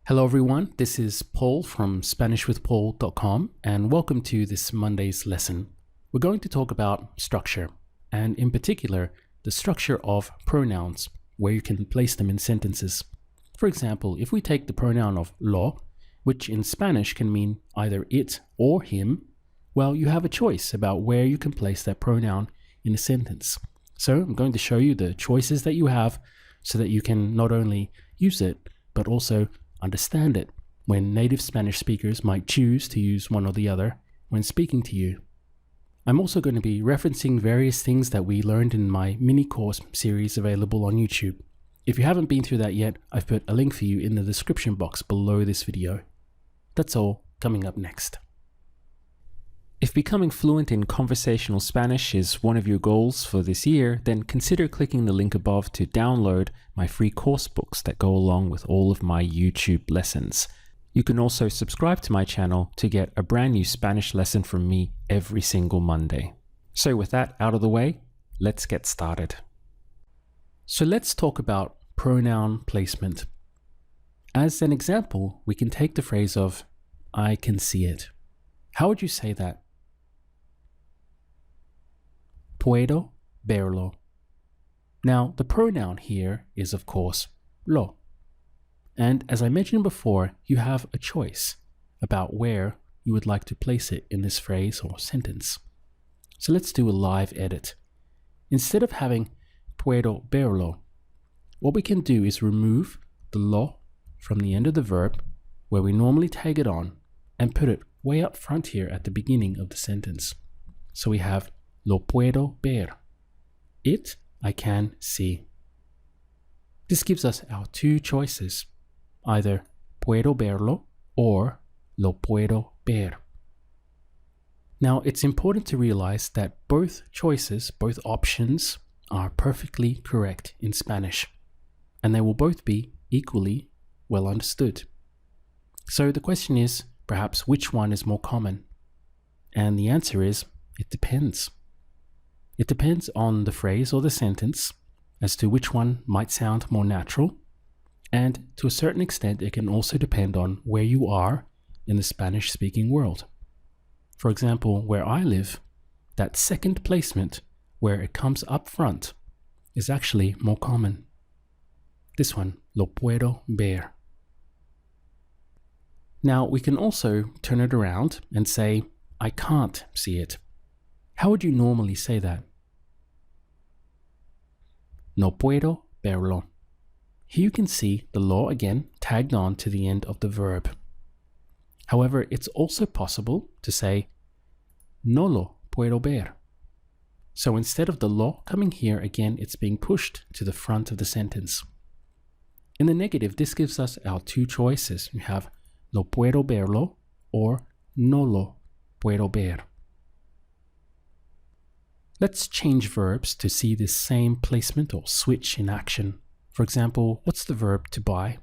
Hello everyone, this is Paul from SpanishWithPaul.com and welcome to this Monday's lesson. We're going to talk about structure and in particular the structure of pronouns, where you can place them in sentences. For example, if we take the pronoun of lo, which in Spanish can mean either it or him, well, you have a choice about where you can place that pronoun in a sentence. So I'm going to show you the choices that you have so that you can not only use it, but also understand it when native Spanish speakers might choose to use one or the other when speaking to you. I'm also going to be referencing various things that we learned in my mini course series available on YouTube. If you haven't been through that yet, I've put a link for you in the description box below this video. That's all coming up next. If becoming fluent in conversational Spanish is one of your goals for this year, then consider clicking the link above to download my free course books that go along with all of my YouTube lessons. You can also subscribe to my channel to get a brand new Spanish lesson from me every single Monday. So with that out of the way, let's get started. So let's talk about pronoun placement. As an example, we can take the phrase of, I can see it. How would you say that? Puedo verlo. Now, the pronoun here is, of course, lo. And as I mentioned before, you have a choice about where you would like to place it in this phrase or sentence. So let's do a live edit. Instead of having puedo verlo, what we can do is remove the lo from the end of the verb, where we normally tag it on, and put it way up front here at the beginning of the sentence. So we have lo puedo ver. It, I can see. This gives us our two choices, either puedo verlo or lo puedo ver. Now, it's important to realize that both choices, both options, are perfectly correct in Spanish, and they will both be equally well understood. So the question is, perhaps, which one is more common? And the answer is, it depends. It depends on the phrase or the sentence as to which one might sound more natural, and to a certain extent it can also depend on where you are in the Spanish-speaking world. For example, where I live, that second placement where it comes up front is actually more common. This one, lo puedo ver. Now we can also turn it around and say, I can't see it. How would you normally say that? No puedo verlo. Here you can see the lo again tagged on to the end of the verb. However, it's also possible to say no lo puedo ver. So instead of the lo coming here again, it's being pushed to the front of the sentence. In the negative, this gives us our two choices. We have lo puedo verlo or no lo puedo ver. Let's change verbs to see this same placement or switch in action. For example, what's the verb to buy?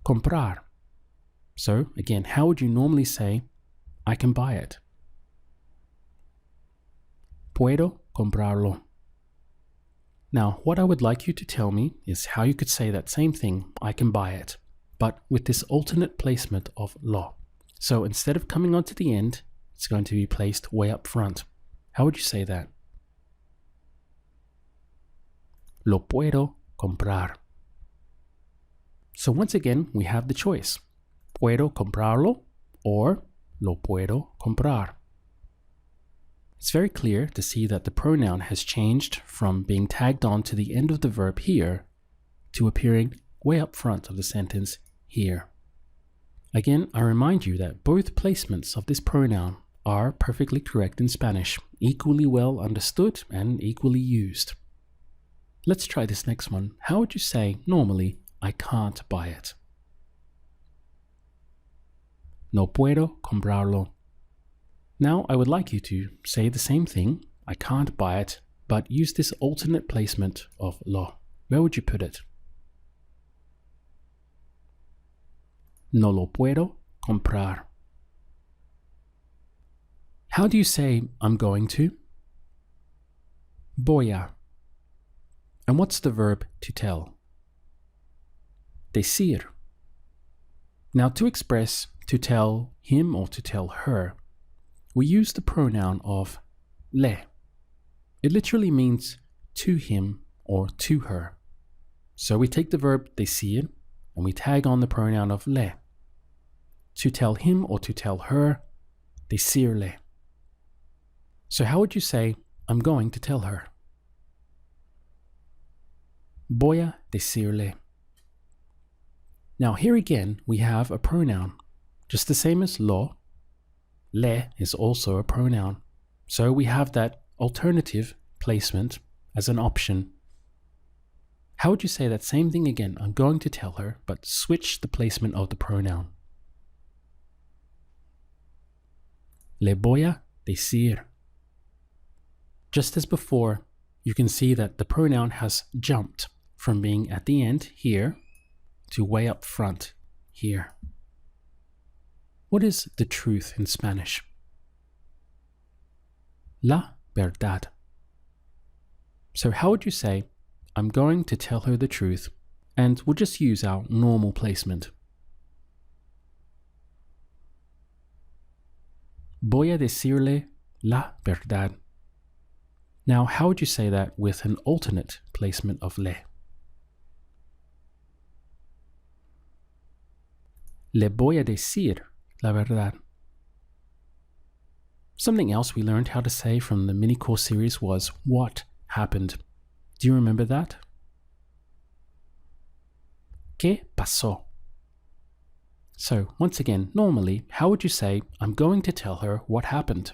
Comprar. So again, how would you normally say, I can buy it? Puedo comprarlo. Now, what I would like you to tell me is how you could say that same thing, I can buy it, but with this alternate placement of lo. So instead of coming onto the end, it's going to be placed way up front. How would you say that? Lo puedo comprar. So once again, we have the choice. Puedo comprarlo or lo puedo comprar. It's very clear to see that the pronoun has changed from being tagged on to the end of the verb here to appearing way up front of the sentence here. Again, I remind you that both placements of this pronoun are perfectly correct in Spanish, equally well understood and equally used. Let's try this next one. How would you say normally, I can't buy it? No puedo comprarlo. Now I would like you to say the same thing, I can't buy it, but use this alternate placement of lo. Where would you put it? No lo puedo comprar. How do you say I'm going to? Voy a. And what's the verb to tell? Decir. Now, to express to tell him or to tell her, we use the pronoun of le. It literally means to him or to her. So we take the verb decir and we tag on the pronoun of le. To tell him or to tell her, decirle. So how would you say, I'm going to tell her? Voy a decirle. Now here again, we have a pronoun. Just the same as lo, le is also a pronoun. So we have that alternative placement as an option. How would you say that same thing again? I'm going to tell her, but switch the placement of the pronoun. Le voy a decir. Just as before, you can see that the pronoun has jumped from being at the end here to way up front here. What is the truth in Spanish? La verdad. So how would you say, I'm going to tell her the truth, and we'll just use our normal placement. Voy a decirle la verdad. Now, how would you say that with an alternate placement of le? Le voy a decir la verdad. Something else we learned how to say from the mini course series was what happened. Do you remember that? ¿Qué pasó? So, once again, normally, how would you say, I'm going to tell her what happened?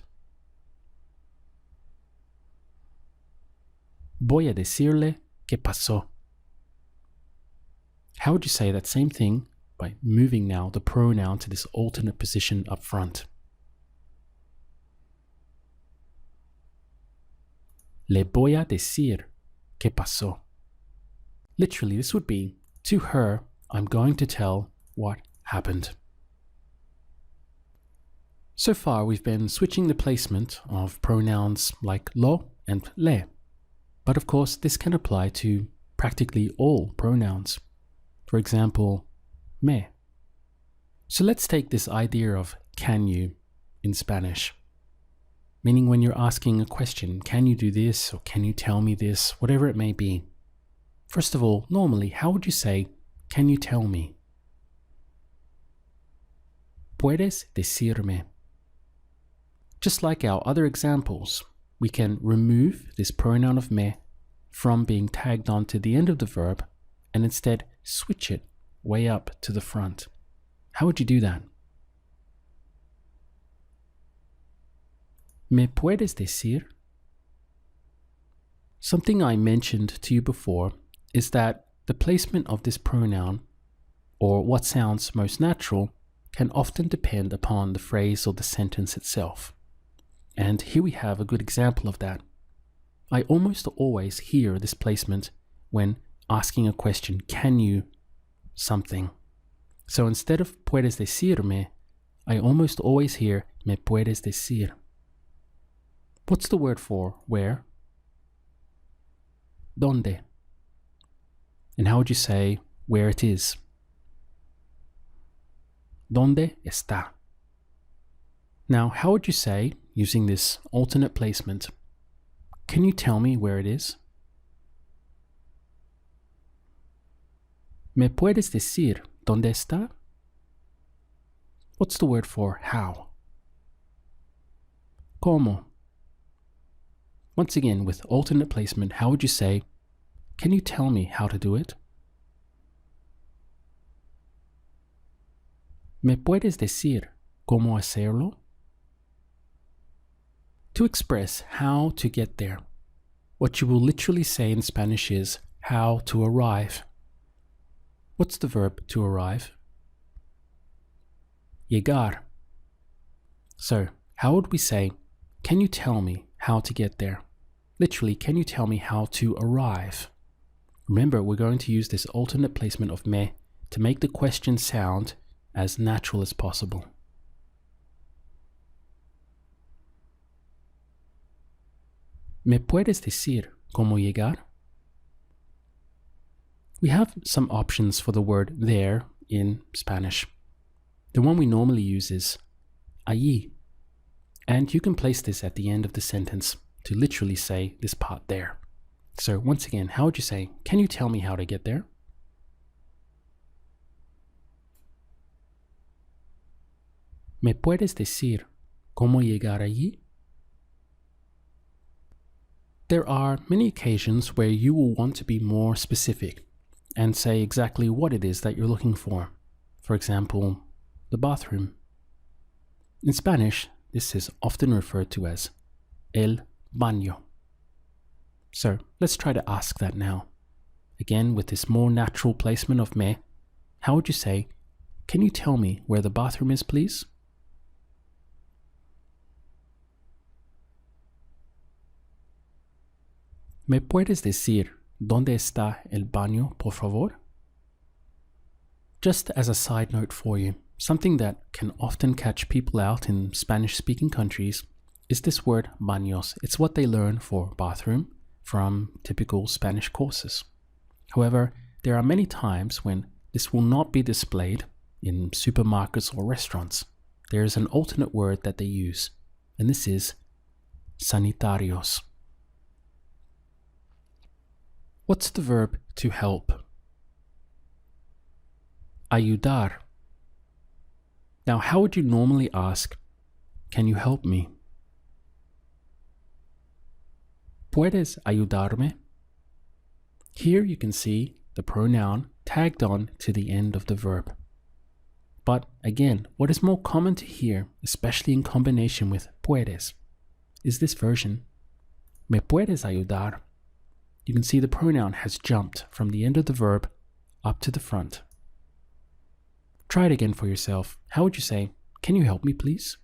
Voy a decirle qué pasó. How would you say that same thing by moving now the pronoun to this alternate position up front? Le voy a decir qué pasó. Literally, this would be, to her, I'm going to tell what happened. So far, we've been switching the placement of pronouns like lo and le. But of course, this can apply to practically all pronouns. For example, me. So let's take this idea of can you in Spanish. Meaning when you're asking a question, can you do this or can you tell me this, whatever it may be. First of all, normally, how would you say, can you tell me? Puedes decirme. Just like our other examples, we can remove this pronoun of me from being tagged on to the end of the verb and instead switch it way up to the front. How would you do that? ¿Me puedes decir? Something I mentioned to you before is that the placement of this pronoun, or what sounds most natural, can often depend upon the phrase or the sentence itself. And here we have a good example of that. I almost always hear this placement when asking a question, can you something? So instead of puedes decirme, I almost always hear me puedes decir. What's the word for where? ¿Dónde? And how would you say where it is? ¿Dónde está? Now, how would you say, using this alternate placement, can you tell me where it is? ¿Me puedes decir dónde está? What's the word for how? ¿Cómo? Once again, with alternate placement, how would you say, can you tell me how to do it? ¿Me puedes decir cómo hacerlo? To express how to get there, what you will literally say in Spanish is how to arrive. What's the verb to arrive? Llegar. So, how would we say, can you tell me how to get there? Literally, can you tell me how to arrive? Remember, we're going to use this alternate placement of me to make the question sound as natural as possible. ¿Me puedes decir cómo llegar? We have some options for the word there in Spanish. The one we normally use is allí. And you can place this at the end of the sentence to literally say this part there. So once again, how would you say, can you tell me how to get there? ¿Me puedes decir cómo llegar allí? There are many occasions where you will want to be more specific and say exactly what it is that you're looking for. For example, the bathroom. In Spanish, this is often referred to as el baño. So let's try to ask that now. Again, with this more natural placement of me, how would you say, can you tell me where the bathroom is, please? ¿Me puedes decir dónde está el baño, por favor? Just as a side note for you, something that can often catch people out in Spanish-speaking countries is this word baños. It's what they learn for bathroom from typical Spanish courses. However, there are many times when this will not be displayed in supermarkets or restaurants. There is an alternate word that they use, and this is sanitarios. What's the verb to help? Ayudar. Now, how would you normally ask, can you help me? ¿Puedes ayudarme? Here you can see the pronoun tagged on to the end of the verb. But again, what is more common to hear, especially in combination with puedes, is this version. ¿Me puedes ayudar? You can see the pronoun has jumped from the end of the verb up to the front. Try it again for yourself. How would you say, can you help me please?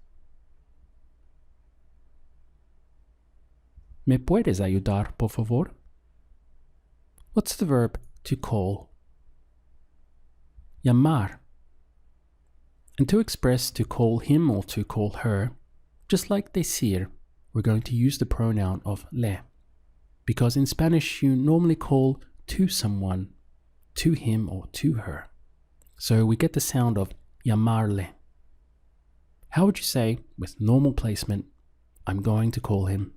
¿Me puedes ayudar, por favor? What's the verb to call? Llamar. And to express to call him or to call her, just like decir, we're going to use the pronoun of le. Because in Spanish, you normally call to someone, to him or to her. So we get the sound of llamarle. How would you say, with normal placement, I'm going to call him?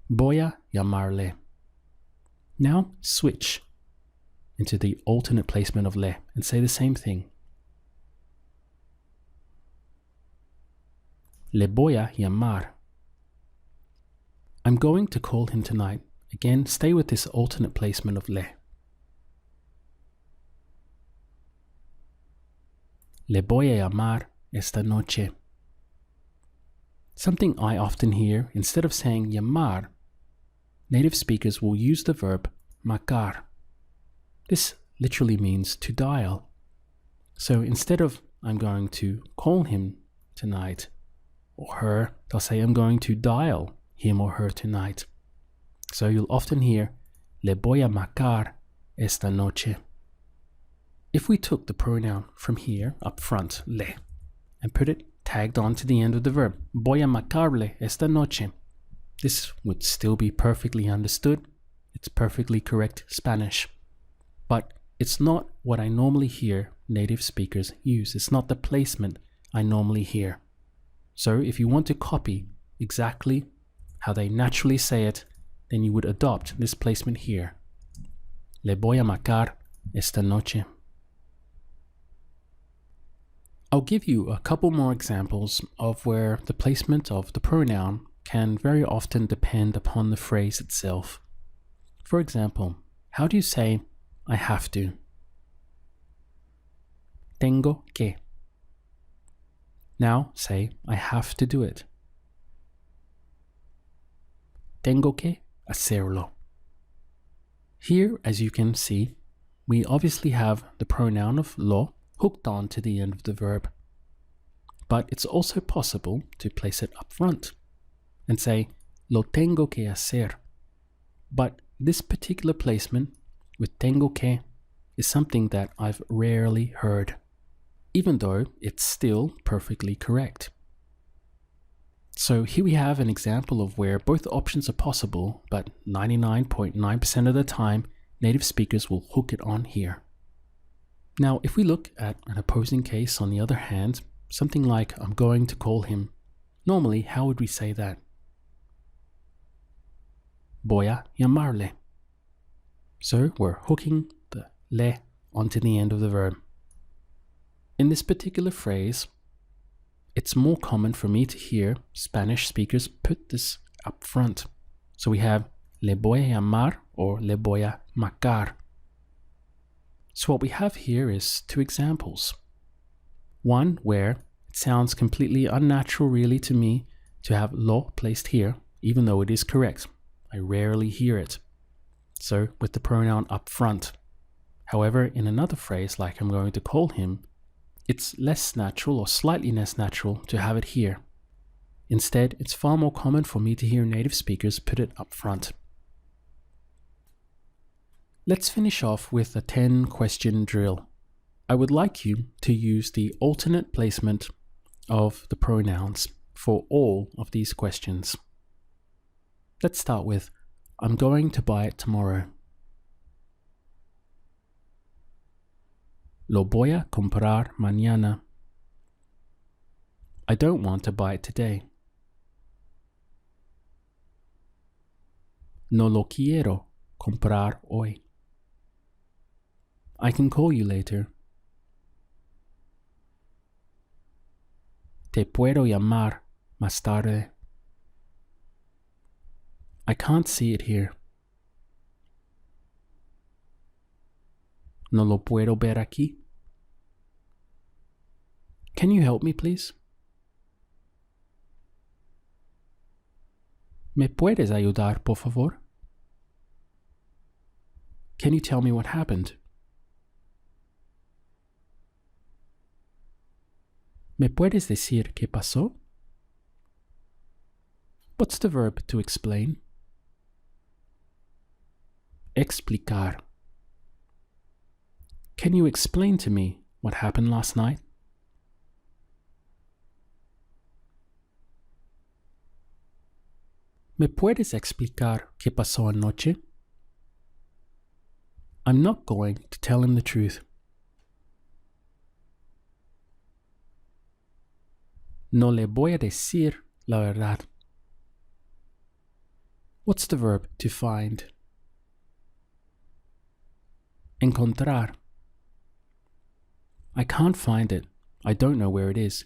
Voy a llamarle. Now switch into the alternate placement of le and say the same thing. Le voy a llamar. I'm going to call him tonight. Again, stay with this alternate placement of le. Le voy a llamar esta noche. Something I often hear, instead of saying llamar, native speakers will use the verb marcar. This literally means to dial. So instead of I'm going to call him tonight or her, they'll say I'm going to dial him or her tonight. So you'll often hear le voy a marcar esta noche. If we took the pronoun from here up front, le, and put it tagged on to the end of the verb, voy a marcarle esta noche, this would still be perfectly understood. It's perfectly correct Spanish. But it's not what I normally hear native speakers use. It's not the placement I normally hear. So if you want to copy exactly how they naturally say it, then you would adopt this placement here. Le voy a marcar esta noche. I'll give you a couple more examples of where the placement of the pronoun can very often depend upon the phrase itself. For example, how do you say, I have to? Tengo que. Now say, I have to do it. Tengo que hacerlo. Here, as you can see, we obviously have the pronoun of lo hooked on to the end of the verb. But it's also possible to place it up front and say, lo tengo que hacer. But this particular placement with tengo que is something that I've rarely heard, even though it's still perfectly correct. So here we have an example of where both options are possible, but 99.9% of the time, native speakers will hook it on here. Now, if we look at an opposing case on the other hand, something like I'm going to call him, normally how would we say that? Voy a llamarle. So we're hooking the le onto the end of the verb. In this particular phrase, it's more common for me to hear Spanish speakers put this up front. So we have le voy a llamar or le voy a marcar. So what we have here is two examples. One where it sounds completely unnatural really to me to have lo placed here, even though it is correct. I rarely hear it. So with the pronoun up front. However, in another phrase like I'm going to call him, it's less natural or slightly less natural to have it here. Instead, it's far more common for me to hear native speakers put it up front. Let's finish off with a 10-question drill. I would like you to use the alternate placement of the pronouns for all of these questions. Let's start with, I'm going to buy it tomorrow. Lo voy a comprar mañana. I don't want to buy it today. No lo quiero comprar hoy. I can call you later. Te puedo llamar más tarde. I can't see it here. No lo puedo ver aquí. Can you help me, please? ¿Me puedes ayudar, por favor? Can you tell me what happened? ¿Me puedes decir qué pasó? What's the verb to explain? Explicar. Can you explain to me what happened last night? ¿Me puedes explicar qué pasó anoche? I'm not going to tell him the truth. No le voy a decir la verdad. What's the verb to find? Encontrar. I can't find it. I don't know where it is.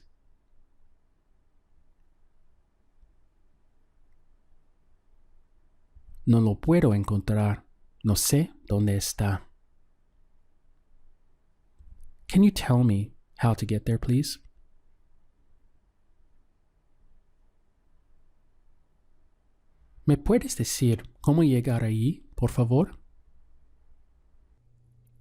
No lo puedo encontrar. No sé dónde está. Can you tell me how to get there, please? ¿Me puedes decir cómo llegar allí, por favor?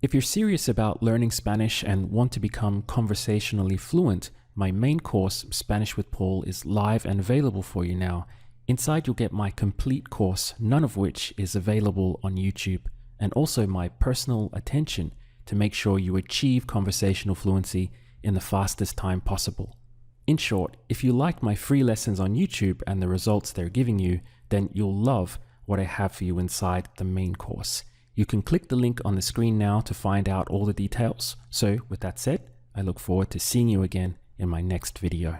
If you're serious about learning Spanish and want to become conversationally fluent, my main course, Spanish with Paul, is live and available for you now. Inside you'll get my complete course, none of which is available on YouTube, and also my personal attention to make sure you achieve conversational fluency in the fastest time possible. In short, if you like my free lessons on YouTube and the results they're giving you, then you'll love what I have for you inside the main course. You can click the link on the screen now to find out all the details. So with that said, I look forward to seeing you again in my next video.